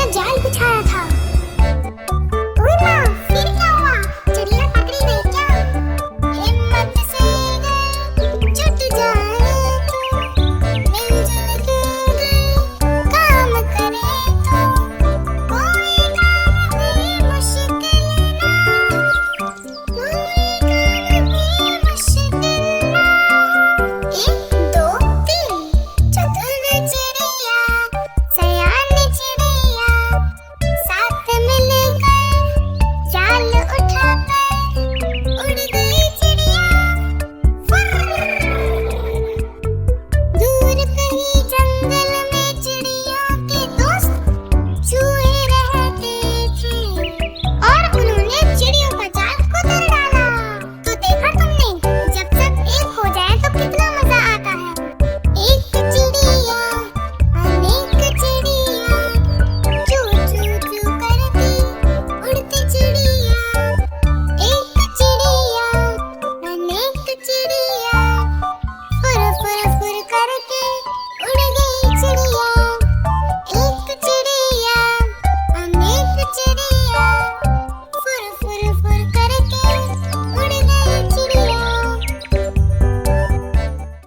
का जाल बिछाया था। ओए माँ, फिर क्या हुआ? चिड़िया पकड़ी गई क्या? हिम्मत से गए जुट जाए तो, मिलजुल के गए काम करे तो, कोई काम भी मुश्किल ना, कोई काम भी मुश्किल ना। 1 2 3 चतुर चिड़िया, सयानी चिड़िया, साथ मिलकर जाल उठाकर उड़ गई चिड़िया। दूर कहीं जंगल में चिड़ियों के दोस्त चूहे रहते थे, और उन्होंने चिड़ियों का जाल को तोड़ डाला। तो देखा तुमने, जब सब एक हो जाए तो कितना मजा आता है। एक चिड़िया अनेक चिड़िया, चू चू चू करती उड़ती चिड़िया। एक चिड़िया अनेक चिड़िया, फुर फुर फुर करके उड़ गई चिड़िया। एक चिड़िया अनेक चिड़िया।